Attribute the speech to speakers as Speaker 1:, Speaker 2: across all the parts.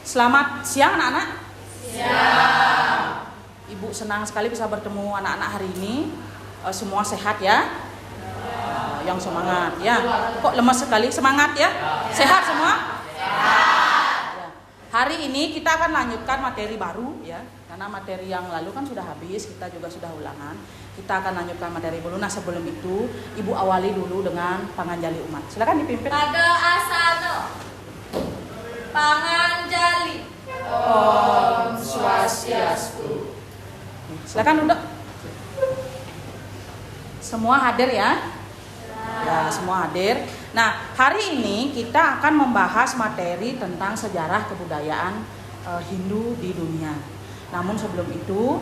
Speaker 1: Selamat siang anak-anak.
Speaker 2: Siang.
Speaker 1: Ibu senang sekali bisa bertemu anak-anak hari ini. Semua sehat ya? Yang semangat ya. Kok lemas sekali? Semangat ya? Sehat semua?
Speaker 2: Sehat.
Speaker 1: Hari ini kita akan lanjutkan materi baru ya. Karena materi yang lalu kan sudah habis, kita juga sudah ulangan. Kita akan lanjutkan materi baru. Nah sebelum itu, Ibu awali dulu dengan panganjali umat. Silakan dipimpin.
Speaker 2: Pada asana panganjali.
Speaker 3: Om Swastiastu.
Speaker 1: Silakan duduk. Semua hadir ya? Ya, semua hadir. Nah, hari ini kita akan membahas materi tentang sejarah kebudayaan Hindu di dunia. Namun sebelum itu,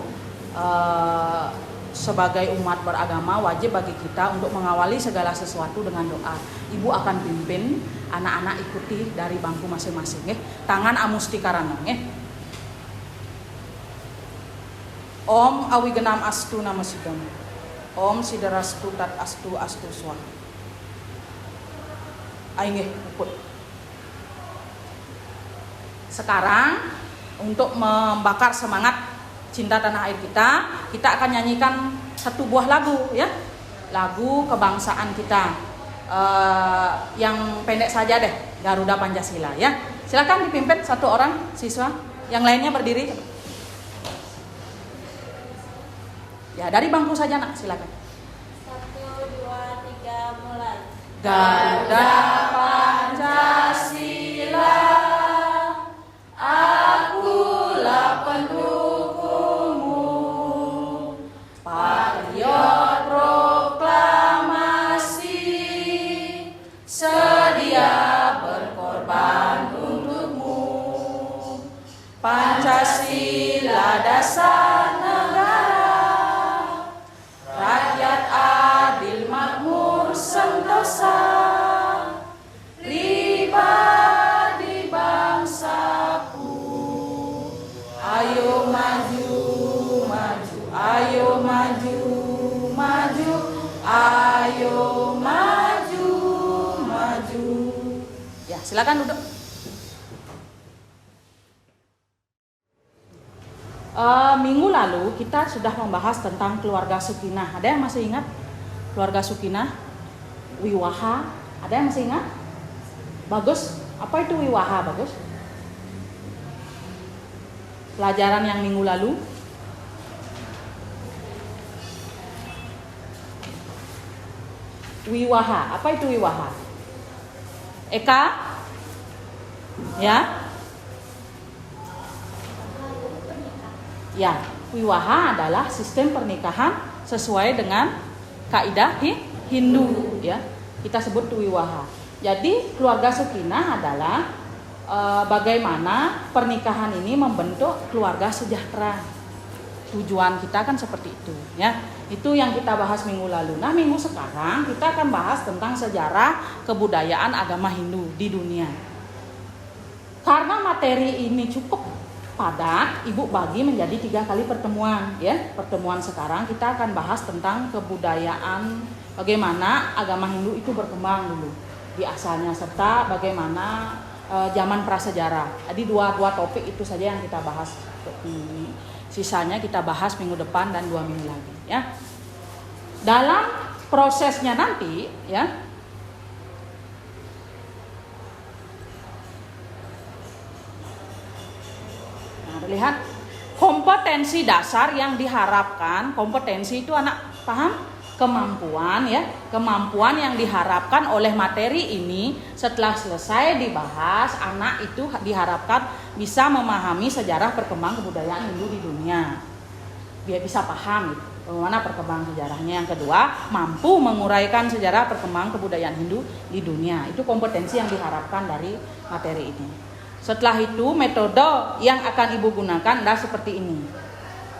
Speaker 1: sebagai umat beragama wajib bagi kita untuk mengawali segala sesuatu dengan doa. Ibu akan pimpin, anak-anak ikuti dari bangku masing-masing. Tangan amusti karanam. Om awigenam astu namasidam. Om sidarastu tat astu astu swaha. Aingeh ikut. Sekarang untuk membakar semangat cinta tanah air kita akan nyanyikan satu buah lagu ya. Lagu kebangsaan kita. Yang pendek saja deh, Garuda Pancasila ya. Silakan dipimpin satu orang siswa, yang lainnya berdiri. Ya, dari bangku saja nak, silakan.
Speaker 2: 1, 2, 3, mulai.
Speaker 1: Garuda Pancasila, akulah pendukungmu, patriot proklamasi, sedia berkorban untukmu. Pancasila dasar negara, rakyat adil makmur sentosa, pribadi bangsaku. Ayo maju, maju, ayo maju, maju, ayo maju, maju. Ya, silakan duduk. Minggu lalu kita sudah membahas tentang keluarga Sukinah. Ada yang masih ingat keluarga Sukinah? Wiwaha. Ada yang masih ingat? Bagus. Apa itu Wiwaha, Bagus? Pelajaran yang minggu lalu. Wiwaha. Apa itu Wiwaha? Eka? Ya? Ya, wiwaha adalah sistem pernikahan sesuai dengan kaidah Hindu ya. Kita sebut wiwaha. Jadi keluarga Sukinah adalah bagaimana pernikahan ini membentuk keluarga sejahtera. Tujuan kita kan seperti itu ya. Itu yang kita bahas minggu lalu. Nah, minggu sekarang kita akan bahas tentang sejarah kebudayaan agama Hindu di dunia. Karena materi ini cukup padat, Ibu bagi menjadi 3 kali pertemuan ya. Pertemuan sekarang kita akan bahas tentang kebudayaan, bagaimana agama Hindu itu berkembang dulu di asalnya, serta bagaimana zaman prasejarah. Jadi dua topik itu saja yang kita bahas. Sisanya kita bahas minggu depan dan 2 minggu lagi ya. Dalam prosesnya nanti ya, lihat kompetensi dasar yang diharapkan. Kompetensi itu anak paham? Kemampuan ya. Kemampuan yang diharapkan oleh materi ini setelah selesai dibahas, anak itu diharapkan bisa memahami sejarah perkembangan kebudayaan Hindu di dunia. Biar bisa paham gitu, bagaimana perkembangan sejarahnya. Yang kedua, mampu menguraikan sejarah perkembangan kebudayaan Hindu di dunia. Itu kompetensi yang diharapkan dari materi ini. Setelah itu metode yang akan Ibu gunakan adalah seperti ini.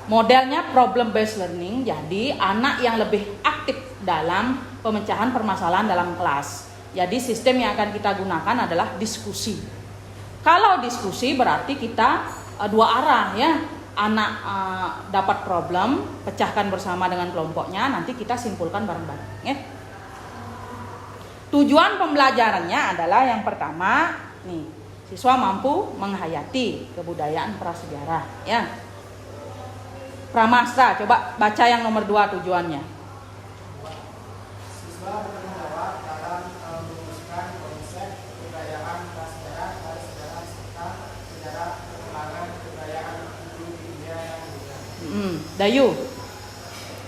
Speaker 1: Modelnya problem based learning. Jadi anak yang lebih aktif dalam pemecahan permasalahan dalam kelas. Jadi sistem yang akan kita gunakan adalah diskusi. Kalau diskusi berarti kita 2 arah ya. Anak dapat problem, pecahkan bersama dengan kelompoknya, nanti kita simpulkan bareng-bareng ya. Tujuan pembelajarannya adalah yang pertama nih, Siswa mampu menghayati kebudayaan prasejarah, ya. Pramastra, coba baca yang nomor 2 tujuannya.
Speaker 3: Siswa bertanggung jawab dalam merumuskan konsep kebudayaan prasejarah dan sejarah serta sejarah perkembangan kebudayaan Hindu di India dan dunia.
Speaker 1: Dayu,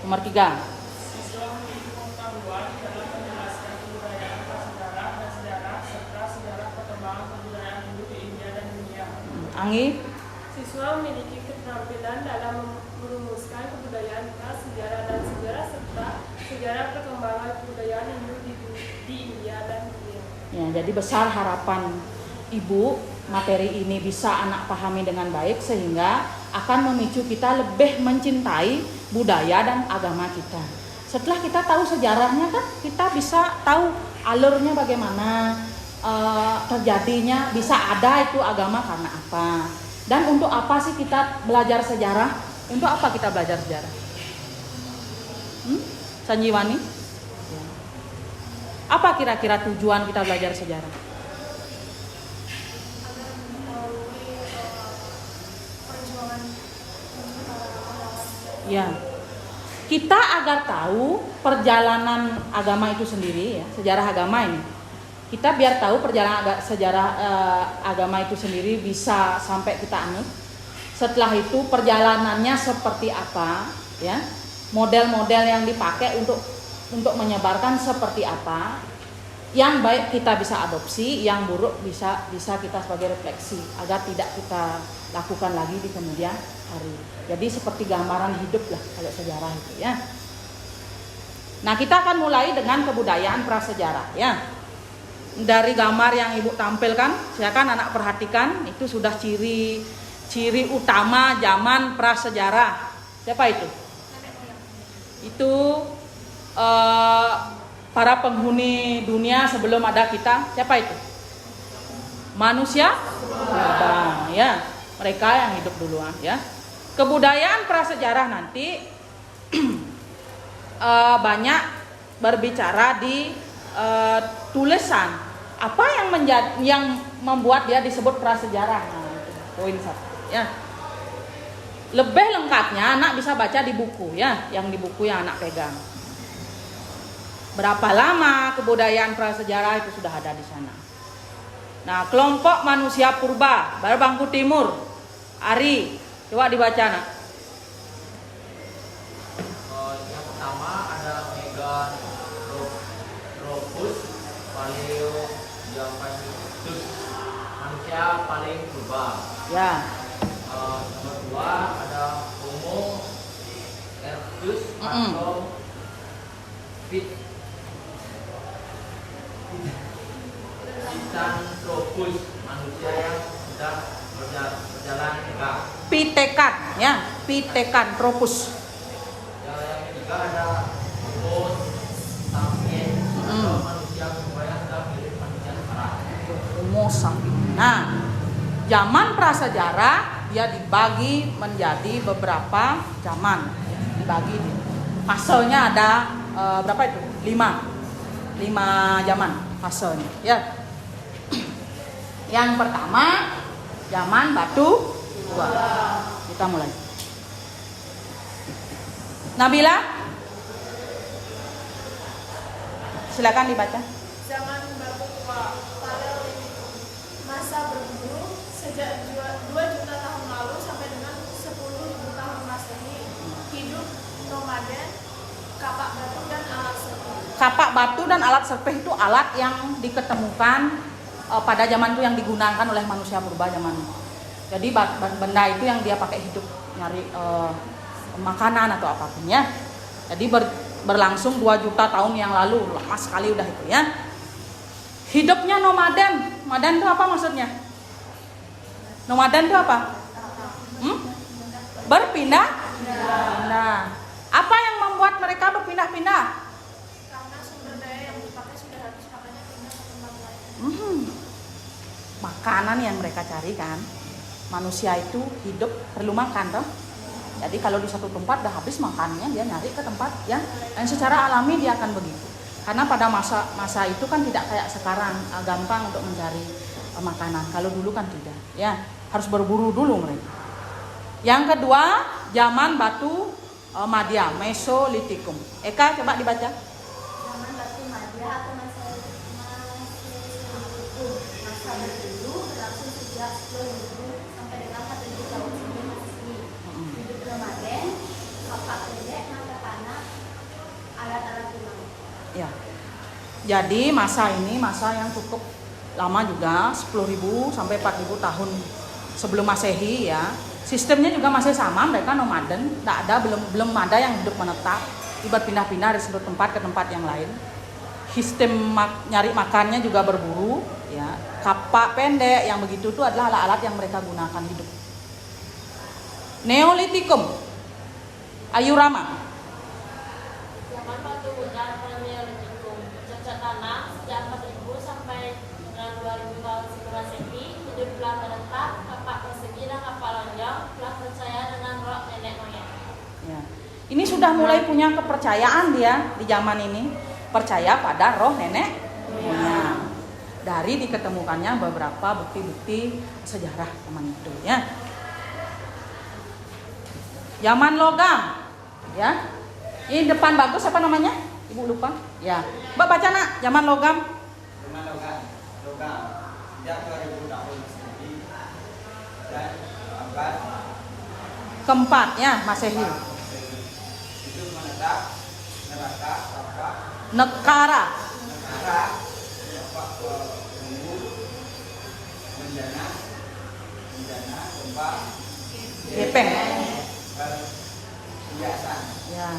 Speaker 1: nomor 3.
Speaker 4: Siswa memiliki pengetahuan dalam menjelaskan kebudayaan prasejarah dan sejarah serta sejarah perkembangan kebudayaan Hindu di India dan dunia.
Speaker 1: Anggi,
Speaker 4: Siswa memiliki keterampilan dalam merumuskan kebudayaan prasejarah dan sejarah serta sejarah perkembangan kebudayaan Hindu di India dan dunia.
Speaker 1: ya, jadi besar harapan Ibu materi ini bisa anak pahami dengan baik sehingga akan memicu kita lebih mencintai budaya dan agama kita. Setelah kita tahu sejarahnya kan kita bisa tahu alurnya bagaimana, terjadinya, bisa ada itu agama karena apa. Dan untuk apa sih kita belajar sejarah? Untuk apa kita belajar sejarah? Sanjiwani? Apa kira-kira tujuan kita belajar sejarah? Ya, kita agar tahu perjalanan agama itu sendiri, ya, sejarah agama ini. Kita biar tahu perjalanan sejarah agama itu sendiri bisa sampai kita anut. Setelah itu perjalanannya seperti apa, ya, model-model yang dipakai untuk menyebarkan seperti apa. Yang baik kita bisa adopsi, yang buruk bisa kita sebagai refleksi agar tidak kita lakukan lagi di kemudian hari. Jadi seperti gambaran hidup lah kalau sejarah itu, ya. Nah, kita akan mulai dengan kebudayaan prasejarah, ya. Dari gambar yang Ibu tampilkan, silakan anak perhatikan, itu sudah ciri utama zaman prasejarah. Siapa itu? Itu para penghuni dunia sebelum ada kita. Siapa itu? Manusia purba, ya. Mereka yang hidup duluan, ya. Kebudayaan prasejarah nanti banyak berbicara di tulisan. Apa yang membuat dia disebut prasejarah? Nah, itu poin 1, ya. Lebih lengkapnya anak bisa baca di buku, ya, yang di buku yang anak pegang. Berapa lama kebudayaan prasejarah itu sudah ada di sana. Nah, kelompok manusia purba, Barbangku Timur, Ari, coba dibaca, nak.
Speaker 5: Yang pertama ada Megalopithecus paleozoicus, manusia paling purba.
Speaker 1: Ya.
Speaker 5: Nomor 2 ada Homo erectus atau Pithecanthropus, manusia yang sudah berjalan tegak.
Speaker 1: Pitekan, ya, Pithecanthropus.
Speaker 5: Yang ketiga ada Homo sapiens atau manusia purba yang sudah mirip manusia sekarang.
Speaker 1: Homo sapiens. Nah, zaman prasejarah dia dibagi menjadi beberapa zaman, dibagi fasenya ada berapa itu? 5 zaman fasenya, ya. Yang pertama zaman batu tua. Kita mulai. Nabila, silakan dibaca.
Speaker 4: Zaman batu tua, Paleolitik, masa berburu sejak 2 juta tahun lalu sampai dengan 10.000 tahun Masehi. Hidup nomaden, kapak batu dan alat serpih.
Speaker 1: Kapak batu dan alat serpih itu alat yang diketemukan pada zaman itu yang digunakan oleh manusia purba zaman itu. Jadi benda itu yang dia pakai hidup, nyari makanan atau apapun, ya. Jadi berlangsung 2 juta tahun yang lalu, lama sekali udah itu, ya. Hidupnya nomaden. Nomaden itu apa maksudnya? Nomaden itu apa? Berpindah. Nah, apa yang membuat mereka berpindah-pindah?
Speaker 4: Karena sumber daya yang dipakai sudah habis, makanya pindah ke tempat lain.
Speaker 1: Makanan yang mereka cari kan. Manusia itu hidup perlu makan toh. Jadi kalau di satu tempat udah habis makannya, dia nyari ke tempat yang secara alami dia akan begitu. Karena pada masa itu kan tidak kayak sekarang gampang untuk mencari makanan. Kalau dulu kan tidak, ya harus berburu dulu mereka. Yang kedua, zaman batu Madya, Mesolitikum. Eka coba dibaca.
Speaker 2: Zaman batu Madya atau masa berbulu berlangsung sejak 10.000 sampai dengan 1.000 tahun sebelum Masehi. Hidup nomaden, kapak pendek, mata panah, alat-alat rumah.
Speaker 1: Ya. Jadi masa ini masa yang cukup lama juga, 10.000 sampai 4.000 tahun sebelum Masehi ya. Sistemnya juga masih sama, mereka nomaden, belum ada yang hidup menetap, ibarat pindah-pindah dari satu tempat ke tempat yang lain. Sistem nyari makannya juga berburu, ya. Kapak pendek yang begitu itu adalah alat-alat yang mereka gunakan hidup. Neolitikum, Ayu Rama.
Speaker 2: Zaman batu Buddha atau Neolitikum, bercocok tanam sejak 4.000 sampai dengan 2.000 tahun sebelum Masehi. Hiduplah menetap, kapak persegi dan kapak lonjong, telah percaya dengan roh nenek moyang.
Speaker 1: Ya. Ini sudah mulai punya kepercayaan dia di zaman ini, percaya pada roh nenek moyang. Dari diketemukannya beberapa bukti-bukti sejarah zaman itu ya. Zaman logam, ya. Ini depan bagus apa namanya? Ibu lupa? Ya. Mbak baca nak, zaman logam.
Speaker 5: Dengan logam sejak 2000 tahun Masehi dan abad
Speaker 1: Keempat ya, Masehi.
Speaker 5: itu menetap neraka kapak
Speaker 1: Nekara.
Speaker 5: negara kapak bumbu menjana gempa
Speaker 1: Gepeng.
Speaker 5: perhiasan.
Speaker 1: Ya.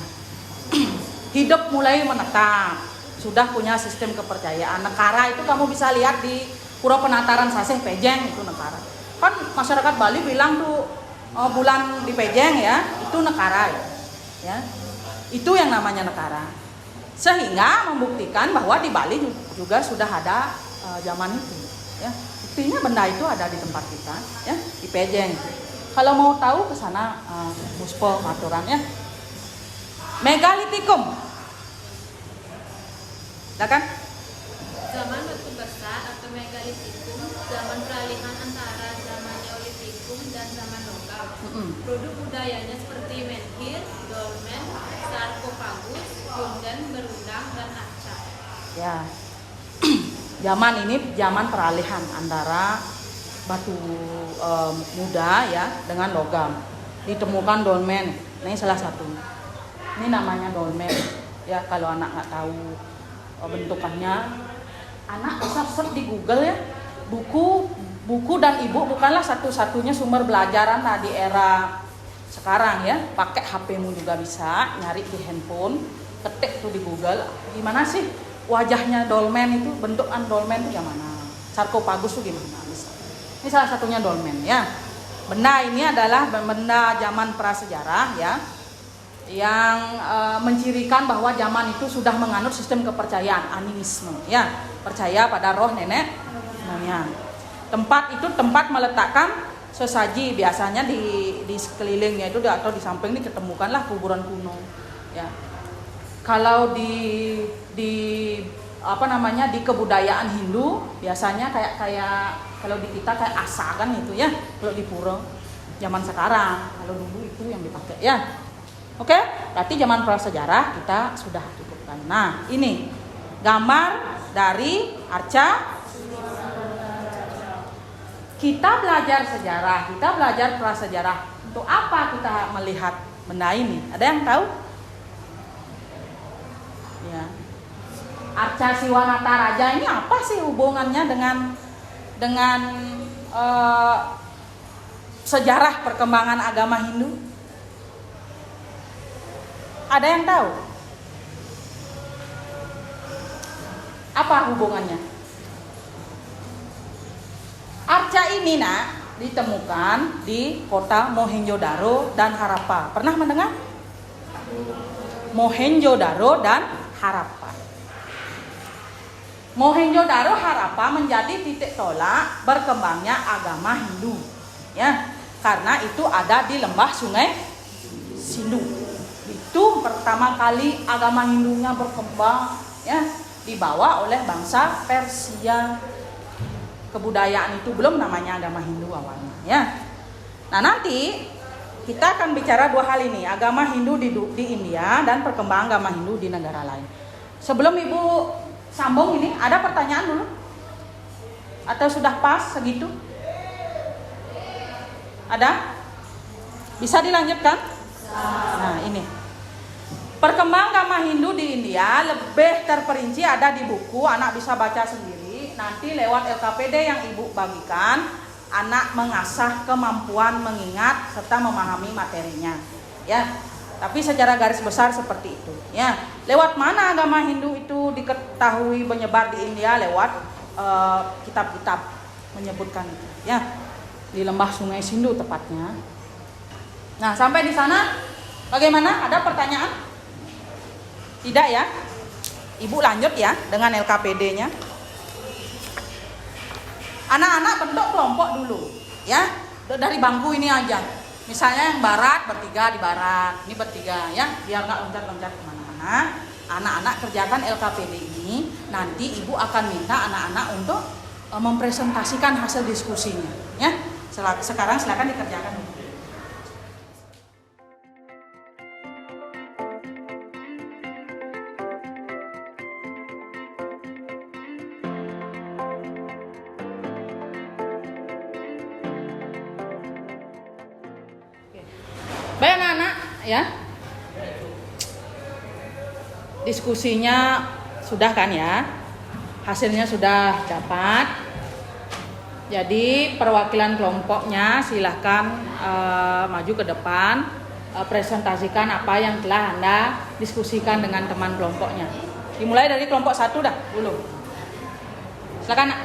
Speaker 1: Hidup mulai menetap. Sudah punya sistem kepercayaan. Nekara itu kamu bisa lihat di Pura Penataran Saseh Pejeng, itu nekara. Kan masyarakat Bali bilang tuh bulan di Pejeng ya, itu nekara ya. Itu yang namanya nekara. Sehingga membuktikan bahwa di Bali juga sudah ada zaman itu ya. Buktinya benda itu ada di tempat kita ya, di Pejeng. Kalau mau tahu ke sana Muspo Maturan ya. Megalitikum. Ya kan?
Speaker 2: Zaman batu besar atau Megalitikum, zaman peralihan antara zaman Neolitikum dan zaman logam. Produk budayanya seperti menhir, dolmen, sarkofagus, gungen, berundang, dan arca.
Speaker 1: Ya. Zaman ini zaman peralihan antara batu muda ya dengan logam. Ditemukan dolmen. Ini salah satu. Ini namanya dolmen. Ya kalau anak nggak tahu bentukannya, anak bisa search di Google ya. Buku dan ibu bukanlah satu-satunya sumber belajaran di era sekarang ya. Pakai HP-mu juga bisa, nyari di handphone, ketik tuh di Google, gimana sih wajahnya dolmen itu, bentukan dolmen itu gimana, sarkofagus tuh gimana bisa. Ini salah satunya dolmen ya. Benda ini adalah benda zaman prasejarah ya, yang mencirikan bahwa zaman itu sudah menganut sistem kepercayaan animisme ya, percaya pada roh nenek moyang. Tempat itu tempat meletakkan sesaji, biasanya di sekelilingnya itu atau di samping ini ketemukanlah kuburan kuno ya. Kalau di apa namanya di kebudayaan Hindu biasanya kayak kalau di kita kayak asa kan itu ya, kalau di pura zaman sekarang, kalau dulu itu yang dipakai ya. Oke, berarti zaman prasejarah kita sudah cukupkan. Nah, ini gambar dari arca. Kita belajar sejarah, kita belajar prasejarah. Untuk apa kita melihat benda ini? Ada yang tahu? Ya. Arca Siwanata Raja ini apa sih hubungannya dengan sejarah perkembangan agama Hindu? Ada yang tahu? Apa hubungannya? Arca ini ditemukan di kota Mohenjo-daro dan Harappa. Pernah mendengar? Mohenjo-daro dan Harappa. Mohenjo-daro Harappa menjadi titik tolak berkembangnya agama Hindu. Ya, karena itu ada di lembah Sungai Sindu. Itu pertama kali agama Hindunya berkembang ya, dibawa oleh bangsa Persia. kebudayaan itu belum namanya agama Hindu awalnya ya. Nah nanti kita akan bicara dua hal ini, agama Hindu di India dan perkembangan agama Hindu di negara lain. Sebelum Ibu sambung ini, ada pertanyaan dulu? Atau sudah pas segitu? Ada? Bisa dilanjutkan? Nah ini perkembangan agama Hindu di India lebih terperinci ada di buku, anak bisa baca sendiri. Nanti lewat LKPD yang Ibu bagikan, anak mengasah kemampuan mengingat serta memahami materinya ya. Tapi secara garis besar seperti itu ya. Lewat mana agama Hindu itu diketahui menyebar di India? Lewat kitab-kitab menyebutkan itu ya, di lembah Sungai Sindu tepatnya. Nah sampai di sana bagaimana? Ada pertanyaan? Tidak ya? Ibu lanjut ya dengan LKPD-nya. Anak-anak bentuk kelompok dulu ya, dari bangku ini aja. Misalnya yang barat bertiga di barat, ini bertiga ya, biar nggak loncat-loncat kemana-mana. Anak-anak kerjakan LKPD ini, nanti ibu akan minta anak-anak untuk mempresentasikan hasil diskusinya ya. Sekarang silakan dikerjakan. Baik anak-anak ya. Diskusinya sudah kan ya? Hasilnya sudah dapat. Jadi perwakilan kelompoknya silahkan maju ke depan, presentasikan apa yang telah Anda diskusikan dengan teman kelompoknya. Dimulai dari kelompok 1 dah dulu. Silakan Nak.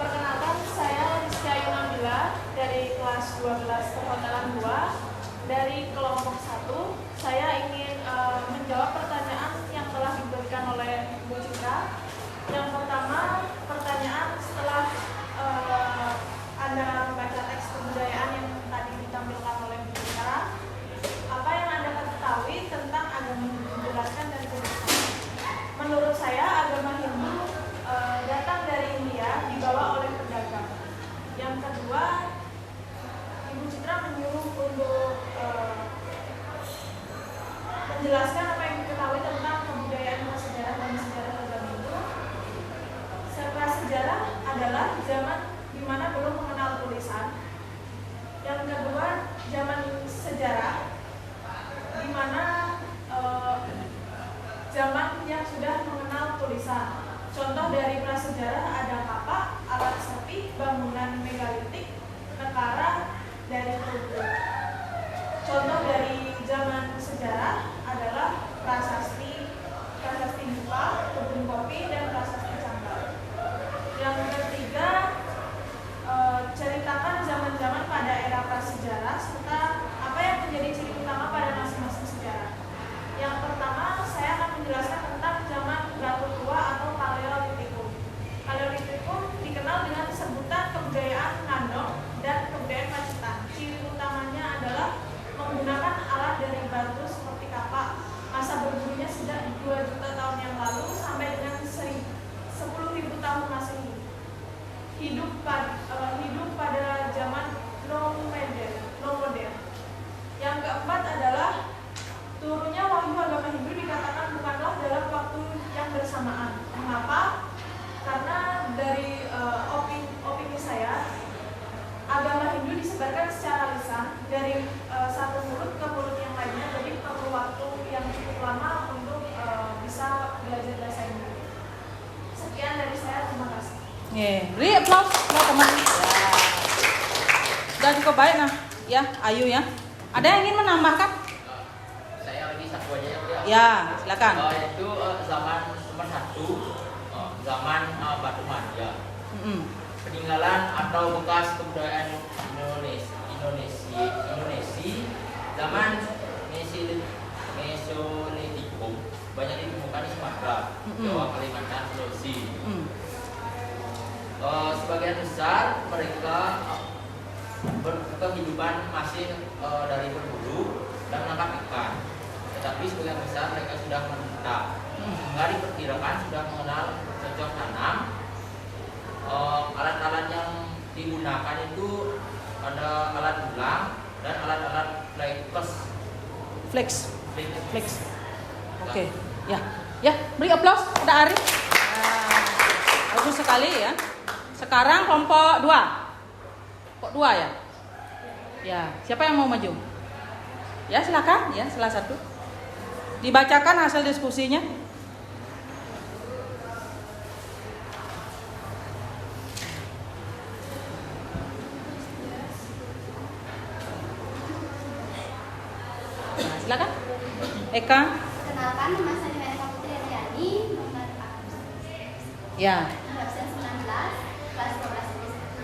Speaker 4: Perkenalkan, saya Rizky Nabila dari kelas 12 Perhotelan 2 dari kelompok 1. Saya ingin menjawab pertanyaan yang telah diberikan oleh Bu Citra. Yang pertama, pertanyaan setelah Anda membaca teks kebudayaan yang tadi ditampilkan oleh Bu Citra, apa yang Anda ketahui tentang agama Hindu? Jelaskan dan jelaskan. Menurut saya, agama Hindu datang dari India, dibawa oleh pedagang. Yang kedua, Ibu Citra menyuruh untuk menjelaskan apa yang diketahui tentang kebudayaan prasejarah dan sejarah agama Hindu. Prasejarah adalah zaman di mana belum mengenal tulisan. Yang kedua, zaman sejarah di mana zaman yang sudah mengenal tulisan. Contoh dari prasejarah ada kapak, alat sapi, bangunan megalitik, nekara dari tugu. Contoh dari zaman sejarah adalah prasasti Bupa, kebun kopi, dan prasasti Canggal. Yang ketiga, ceritakan zaman-zaman pada era prasejarah serta apa yang menjadi ciri utama pada masing-masing sejarah. Yang pertama, saya akan menjelaskan tentang zaman Batu Tua atau Paleolitikum. Paleolitikum dikenal dengan sebutan kebudayaan Ngandong dan kebudayaan Pacitan. Ciri utamanya adalah menggunakan alat dari batu seperti kapak. Masa berburinya sejak 2 juta tahun yang lalu sampai dengan 10.000 tahun Masehi. Hidup pada zaman modern. Yang keempat adalah turunnya wahyu agama Hindu dikatakan bukanlah dalam waktu yang bersamaan. Mengapa? Karena dari opini saya, agama Hindu disebarkan secara lisan dari satu mulut ke mulut yang lainnya, jadi perlu waktu yang cukup lama untuk bisa belajar bahasa Hindu. Sekian dari saya, terima kasih.
Speaker 1: Beri aplaus buat teman. Ya. Sudah cukup baik nah, ya Ayu ya. Ada yang ingin menambahkan?
Speaker 5: Saya lagi satu aja ya.
Speaker 1: Ya, silakan.
Speaker 5: Itu zaman nomor 1, zaman Batu Manja. Peninggalan atau bekas kebudayaan Indonesia zaman Mesolitikum banyak ditemukan di Sumatera, Jawa, Kalimantan, Sulawesi. Sebagian besar mereka kehidupan masih dari berburu dan menangkap ikan. Tetapi tapi sebagian besar mereka sudah menetap. Sehingga diperkirakan sudah mengenal cocok tanam. Alat-alat yang digunakan itu ada alat ulang dan alat-alat
Speaker 1: Flex. Oke. Ya, beri aplaus pada Arif. Bagus sekali ya. Sekarang kelompok 2. Kelompok 2 ya? Ya, siapa yang mau maju? Ya, silakan ya, salah satu. Dibacakan hasil diskusinya. Nah, silakan. Eka.
Speaker 6: Kenalkan, nama saya Eka Putri Ariani, nomor
Speaker 1: Ya.
Speaker 6: absen 19, kelas 12 SD.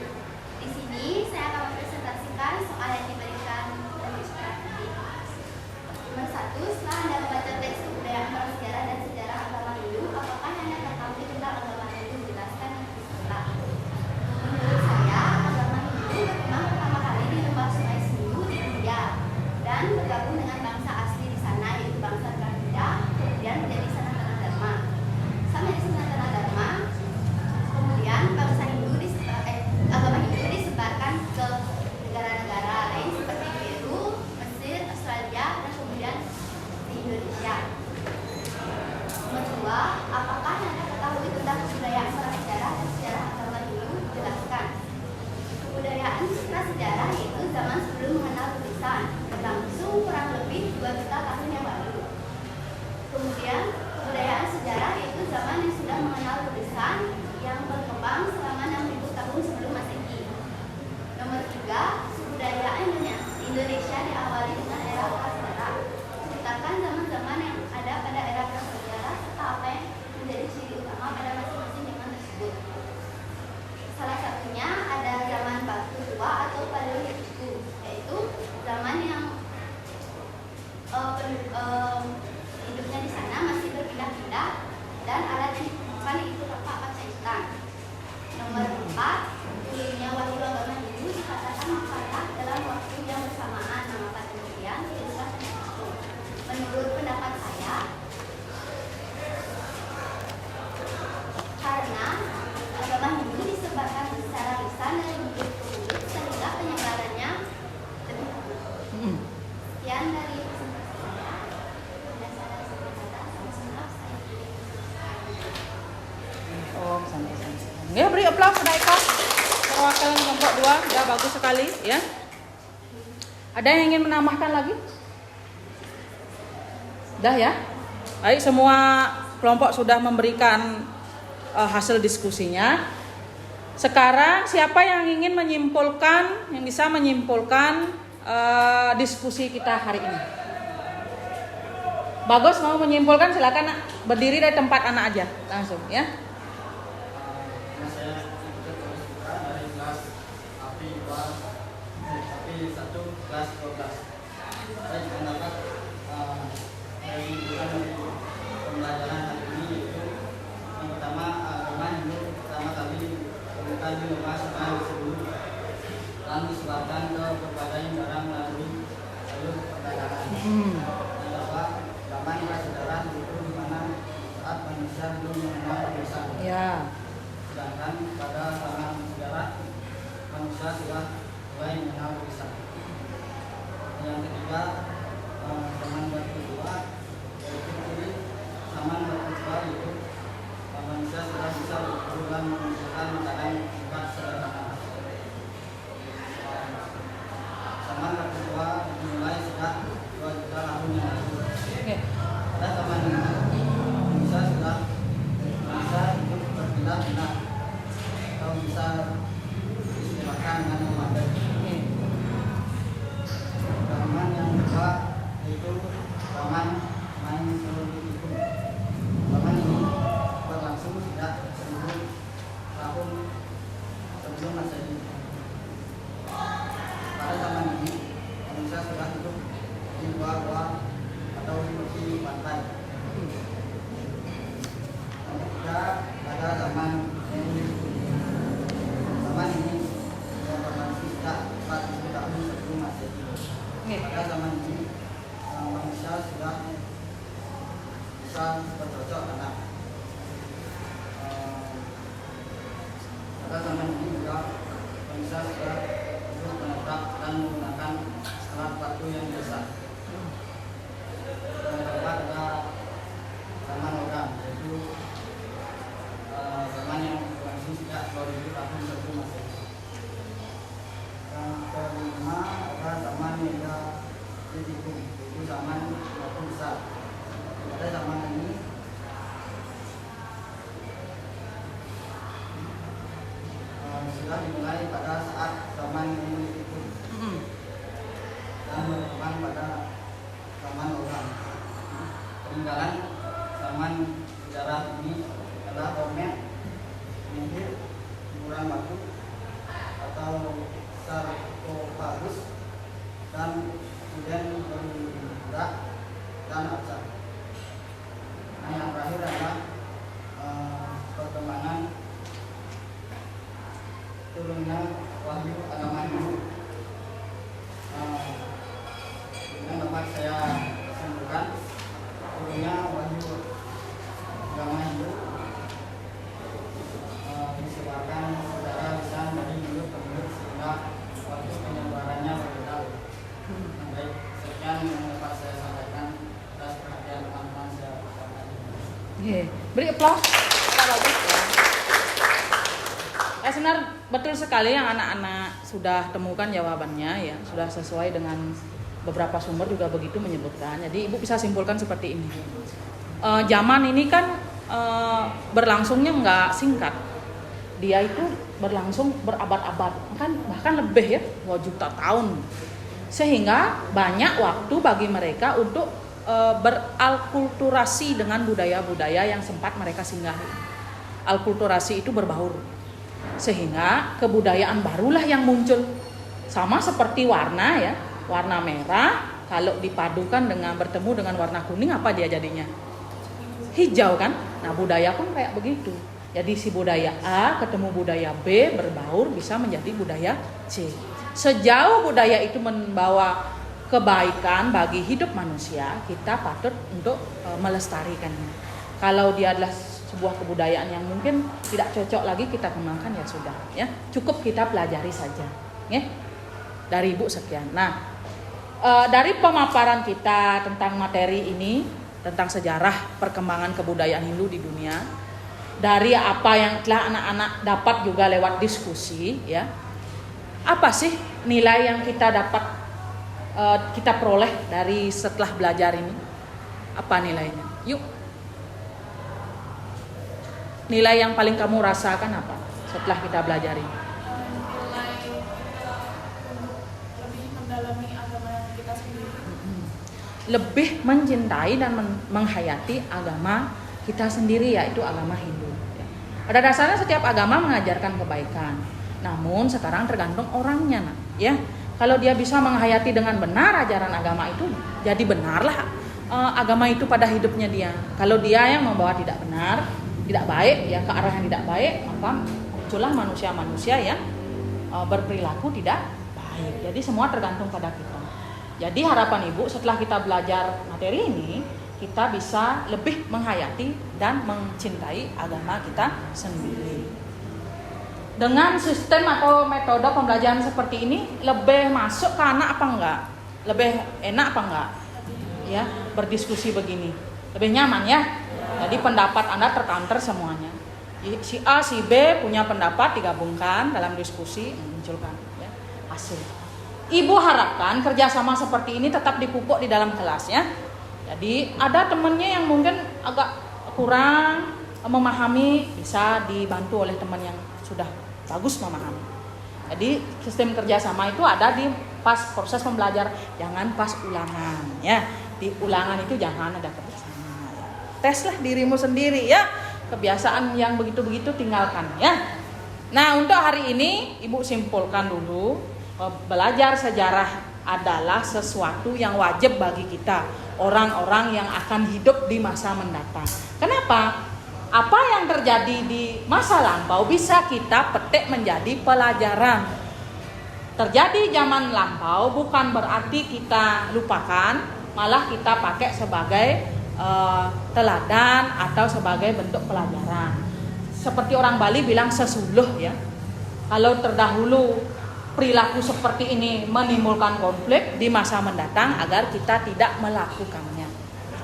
Speaker 6: Di sini saya akan mempresentasikan soal yang diberikan dari strategi. Nomor 1, setelah Anda membaca teks kebudayaan prasejarah dan sejarah agama Hindu, apakah Anda mengetahui tentang agama Hindu? Jelaskan yang disertai. Menurut saya, agama Hindu berkembang pertama kali di lembah Sungai Sindu di India dan bergabung dengan bangsa asli di sana, yaitu bangsa Dravida, kemudian menjadi Sanatana Dharma. Sampai di Sanatana Dharma, kemudian agama Hindu disebarkan ke negara-negara lain seperti Peru, Mesir, Australia, dan kemudian di Indonesia. Nomor 2, apakah Anda ketahui tentang kebudayaan prasejarah dan sejarah agama Hindu? Jelaskan. Kebudayaan prasejarah yaitu zaman sebelum mengenal tulisan, berlangsung kurang lebih 2 juta tahun yang lalu. Kemudian kebudayaan sejarah yaitu zaman yang sudah mengenal tulisan yang berkembang selama 6.000 tahun sebelum Masehi. Nomor 3, kebudayaan Indonesia diawali dengan era prasejarah. Ceritakan zaman-zaman yang ada pada era prasejarah serta apa yang menjadi ciri utama pada masing-masing zaman tersebut. Salah satunya ada zaman batu tua atau Paleolitikum, yaitu zaman yang hidupnya di sana masih berpindah-pindah dan alat yang ditemukan itu tapak kaca hitam. Nomor 4, ulurnya wahyu agama Hindu dikatakan makalah dalam waktu yang bersamaan. Mengapa demikian? Dijelaskan di situ. Menurut pendapat saya, karena agama Hindu disebarkan secara lisan dari mulut ke mulut sehingga penyebarannya lebih cepat. Sekian dari presentasi saya. Berdasarkan sebenarnya, maaf saya pilih.
Speaker 1: Oh, santai-santai. Ya, beri aplaus pada Eka. Perwakilan kelompok 2, ya bagus sekali ya. Ada yang ingin menambahkan lagi? Dah ya. Baik, semua kelompok sudah memberikan hasil diskusinya. Sekarang siapa yang ingin menyimpulkan, yang bisa menyimpulkan diskusi kita hari ini? Bagus, mau menyimpulkan silakan nak. Berdiri dari tempat anak aja langsung ya.
Speaker 3: Saya ikut bersuka dari kelas API 1 kelas 12. Saya juga dapat dari pembelajaran hari ini yaitu yang pertama agama Hindu pertama kali ditemukan di lembah Sungai Sindu dan disebarkan ke berbagai negara melalui jalur perdagangan. Yang kedua, zaman prasejarah itu di mana saat manusia belum mengenal tulisan.
Speaker 1: Ya.
Speaker 3: Sedangkan pada zaman sejarah manusia sudah mulai mengenal tulisan. Yang ketiga, zaman batu tua yaitu zaman batu tua itu manusia sudah bisa berulang mengumpulkan makanan buat sederhana. Zaman batu tua dimulai sejak 2 juta tahun yang lalu. Pada zaman ini manusia sudah bisa hidup berpindah-pindah atau bisa istilahkan dengan nomaden. Zaman yang kedua yaitu zaman Neolitikum. Zaman ini berlangsung sejak 1000 tahun sebelum Masehi. Pada zaman ini manusia sudah hidup di gua-gua atau di pantai. Yang ketiga pada zaman Neolitikum. Zaman ini berlangsung sejak 4000 tahun sebelum Masehi. Pada zaman ini manusia sudah bisa bercocok tanam. Pada zaman ini juga bisa sudah untuk menetap dan menggunakan alat batu yang besar. Yang keempat adalah zaman logam, yaitu zaman yang berlangsung sejak 2000 tahun sebelum Masehi. Yang kelima adalah zaman Neolitikum, yaitu zaman batu besar. Pada zaman ini sudah dimulai pada saat zaman Neolitikum dan berkembang pada zaman logam. Peninggalan zaman sejarah ini adalah dolmen, menhir, kuburan batu atau sarkofagus, dan kemudian berudak dan arca. Nah, yang terakhir adalah perkembangan turunnya wahyu agama Hindu. Yang dapat saya simpulkan, turunnya wahyu agama Hindu disebabkan secara lisan dari mulut ke mulut sehingga waktu penyebarannya berbeda. Baik, sekian yang dapat saya sampaikan atas perhatian teman-teman saya.
Speaker 1: Beri aplaus. Bagus ya. Sebenarnya betul sekali yang anak-anak sudah temukan jawabannya ya, sudah sesuai dengan beberapa sumber juga begitu menyebutkan. Jadi Ibu bisa simpulkan seperti ini. Zaman ini kan berlangsungnya nggak singkat. Dia itu berlangsung berabad-abad, bahkan lebih ya, 2 juta tahun. Sehingga banyak waktu bagi mereka untuk beralkulturasi dengan budaya-budaya yang sempat mereka singgahi. Alkulturasi itu berbaur. Sehingga kebudayaan barulah yang muncul. Sama seperti warna ya, warna merah kalau dipadukan dengan bertemu dengan warna kuning, apa dia jadinya? Hijau kan? Nah, budaya pun kayak begitu. Jadi si budaya A ketemu budaya B berbaur bisa menjadi budaya C. Sejauh budaya itu membawa kebaikan bagi hidup manusia, kita patut untuk melestarikannya. Kalau dia adalah sebuah kebudayaan yang mungkin tidak cocok lagi kita kembangkan, ya sudah ya, cukup kita pelajari saja ya. Dari Ibu sekian. Nah, dari pemaparan kita tentang materi ini, tentang sejarah perkembangan kebudayaan Hindu di dunia, dari apa yang telah anak-anak dapat juga lewat diskusi ya, apa sih nilai yang kita dapat kita peroleh dari setelah belajar ini? Apa nilainya? Yuk, nilai yang paling kamu rasakan apa setelah kita belajar ini?
Speaker 4: Nilai kita lebih mendalami agama kita sendiri.
Speaker 1: Lebih mencintai dan menghayati agama kita sendiri, yaitu agama Hindu. Pada dasarnya setiap agama mengajarkan kebaikan. Namun sekarang tergantung orangnya, ya. Kalau dia bisa menghayati dengan benar ajaran agama itu, jadi benarlah agama itu pada hidupnya dia. Kalau dia yang membawa tidak benar, tidak baik, ya ke arah yang tidak baik, maka muncullah manusia-manusia yang berperilaku tidak baik. Jadi semua tergantung pada kita. Jadi harapan Ibu setelah kita belajar materi ini, kita bisa lebih menghayati dan mencintai agama kita sendiri. Dengan sistem atau metode pembelajaran seperti ini, lebih masuk ke anak apa enggak? Lebih enak apa enggak? Ya, berdiskusi begini. Lebih nyaman ya? Jadi pendapat Anda tercounter semuanya. Si A, si B punya pendapat, digabungkan dalam diskusi, munculkan ya, hasil. Ibu harapkan kerjasama seperti ini tetap dipupuk di dalam kelas ya. Jadi ada temannya yang mungkin agak kurang memahami, bisa dibantu oleh teman yang sudah bagus memahami. Jadi sistem kerjasama itu ada di pas proses pembelajaran, jangan pas ulangan ya. Di ulangan itu jangan ada kerjasama. Ya. Teslah dirimu sendiri ya. Kebiasaan yang begitu-begitu tinggalkan ya. Nah, untuk hari ini Ibu simpulkan dulu, belajar sejarah adalah sesuatu yang wajib bagi kita, orang-orang yang akan hidup di masa mendatang. Kenapa? Apa yang terjadi di masa lampau bisa kita petik menjadi pelajaran. Terjadi zaman lampau bukan berarti kita lupakan, malah kita pakai sebagai teladan atau sebagai bentuk pelajaran. Seperti orang Bali bilang sesuluh ya. Kalau terdahulu perilaku seperti ini menimbulkan konflik di masa mendatang agar kita tidak melakukannya.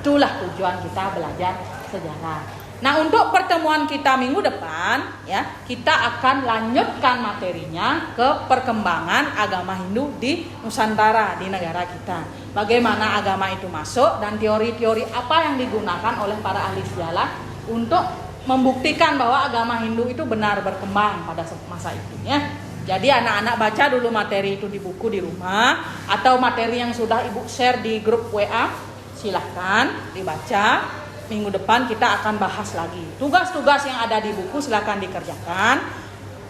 Speaker 1: Itulah tujuan kita belajar sejarah. Nah, untuk pertemuan kita minggu depan ya, kita akan lanjutkan materinya ke perkembangan agama Hindu di Nusantara, di negara kita. Bagaimana agama itu masuk dan teori-teori apa yang digunakan oleh para ahli sejarah untuk membuktikan bahwa agama Hindu itu benar berkembang pada masa itu ya. Jadi anak-anak baca dulu materi itu di buku di rumah, atau materi yang sudah Ibu share di grup WA, silahkan dibaca. Minggu depan kita akan bahas lagi. Tugas-tugas yang ada di buku silahkan dikerjakan.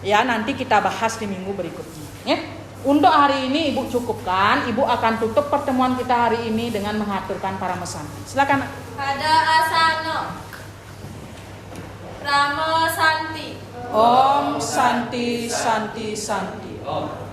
Speaker 1: Ya, nanti kita bahas di minggu berikutnya. Ya. Untuk hari ini Ibu cukupkan. Ibu akan tutup pertemuan kita hari ini dengan mengaturkan para mesanti. Silakan.
Speaker 2: Pada asano. Ramo Santi.
Speaker 1: Om Santi Santi Santi.
Speaker 5: Om.